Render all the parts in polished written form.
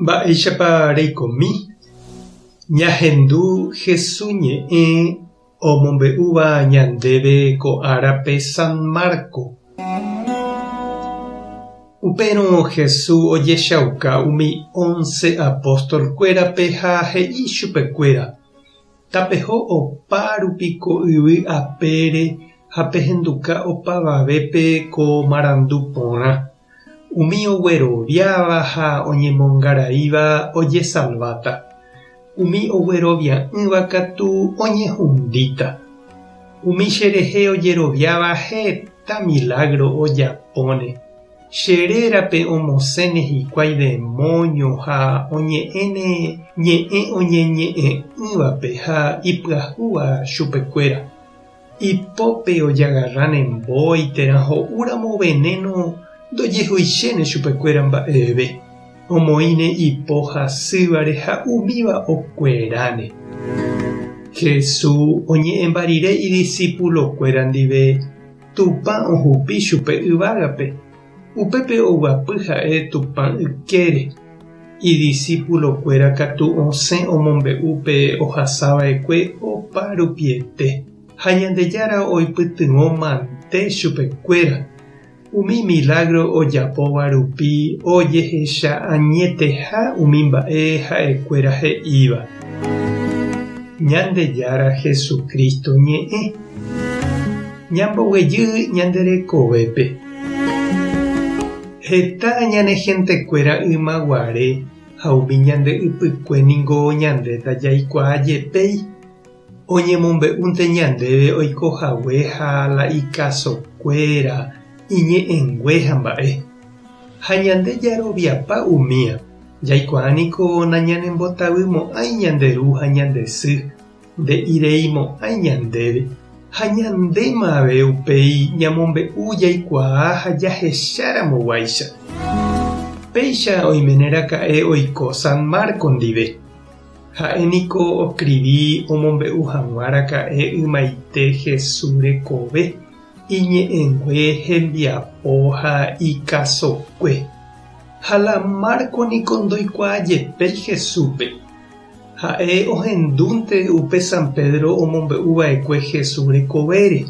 Mba'éichapa reikomi. Ñahendu Jesús ñe'ẽ omombe'úva ñandéve ko árape San Marco. Upérõ Jesús ojechauka umi 11 apóstolkuérape ha he'i chupekuéra: tapeho opa rupi ko yvy apére ha pehenduka opavavépe ko marandu porã. Umi ogueroviáva ha oñemongaraíva ojesalváta. Umi oguerovia'ỹva katu oñehundíta. Umi cherehe ojeroviáva heta milagro ojapóne. Cherérape omosẽne hikuái demonio ha ñe'ẽ oñeñe'ẽ'ỹvape ha ipyahúva chupekuéra. Ipópe ojagarrane mbóitera ho'úramo veneno ndojehuichéne chupekuéra mba'eve. Omoĩne ipo hasývare ha umíva okueráne. Jesús oñe'ẽmbarire idiscípulokuéra ndive Tupã ohupi chupe yvágape. Upépe oguapy ha'e Tupã ykére. Idiscípulokuéra katu osẽ omombe'úpe ohasava'ekue opa rupiete. Ha Ñandejára oipytyvõ mante chupekuéra. Umi milagro ojapóva rupi ojehecha añeteha umi mba'e ha'ekuéra he'íva. Ñandejára Jesucristo ñe'ẽ. Ñamboguejy ñanderekovépe. Heta ñanehentekue ymaguare ha umi ñande ypykue ñandéta jaikuaajepéi. Oñemombe'únte ñandéve oikohague ha la ikasokuéra iñe'ẽngue ha mba'e. Ha ñande jaroviapa umíva. Jaikuaániko nañanembotavýmo'ãi ñanderu ha ñandesy nde'ireimo'ãi ñandéve. Ha ñandémave upéi ñamombe'u jaikuaa ha jahecháramog̃uáicha. Péicha oimeneraka'e oiko San Marco ndive. Ha'éniko ocriví omombe'u hag̃uáraka'e ymaite Jesús rekove iñe'ẽngue hembiapo ha ikasokue. Ha la Marco niko ndoikuaajepéi Jesúspe. Ha'e ohendúnte upe San Pedro omombe'uva'ekue Jesús rekovére.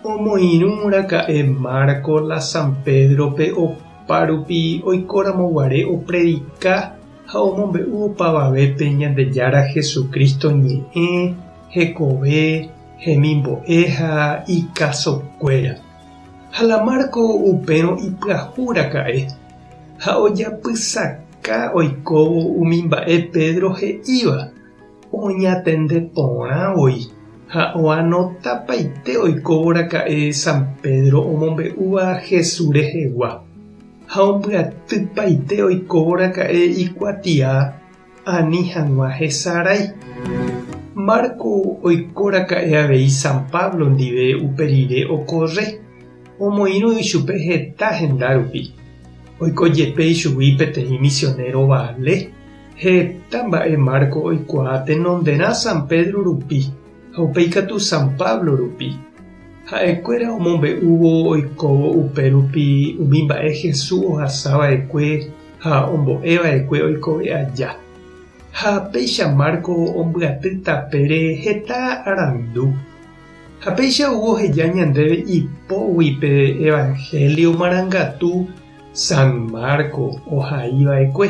Omoirũraka'e Marco la San Pedrope opa rupi oikóramoguare opredika ha omombe'u opavavépe Ñandejára Jesucristo ñe'ẽ, hekove, hemimbo'e ha ikasokuéra. Ha la Marco upérõ ipyahúraka'e ha ojapysaka oikóvo umi mba'e Pedro he'íva. Oñatende porãvoi ha oanotapaite oikóvoraka'e San Pedro omombe'úva Jesús rehegua. Ha ombyatypaite oikóvoraka'e ikuatia ani hag̃ua hesarái. Marco oikóraka'e avei San Pablo ndive uperire okorre. Omoirũ ichupe heta hendárupi. Oikojepe ichugui peteĩ misionero vale. Heta mba'e Marco oikuaa tenonderã San Pedro rupi ha upéikatu San Pablo rupi. Ha'ekuéra omombe'úvo oikóvo upe rupi umi mba'e Jesús ohasava'ekue ha ombo'eva'ekue oikove aja. Ha péicha Marco ombyaty tapére heta arandu. Ha péicha oheja ñandéve ipóguipe Evangelio marangatu San Marco ohaíva'ekue.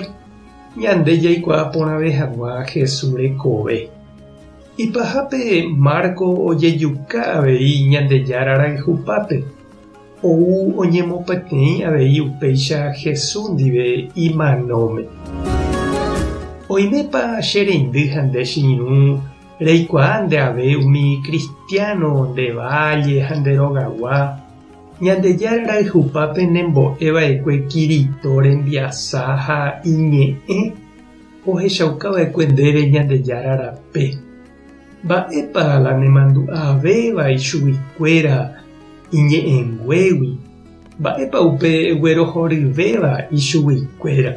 Ñande jaikuaa porãve hag̃ua Jesús rekove. Ipahápe Marco ojejuka avei Ñandejára rayhupápe. Ou oñemopeteĩ avei upéicha Jesús ndive imanóme. Oimépa che reindy ha nde chiirũ reikuaa ndeave umi cristiano ndeválle ha nderogagua. Ñandejára rayhupápe nembo'eva'ekue Kirito rembiasa ha iñe'ẽ ohechaukava'ekue ndéve Ñandejára rape. Mba'épa la nemandu'avéva ichuguikuéra iñe'ẽnguégui. Mba'épa upe guerohoryvéva ichuguikuéra.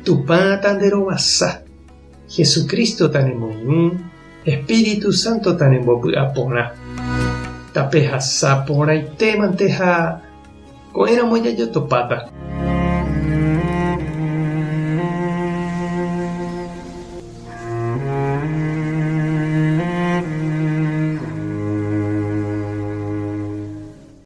Tupã tanderovasa. Jesucristo tanemoirũ. Espíritu Santo tanembopy'aporã. Tape hasa porãitémante ha ko'ẽramo jajotopáta.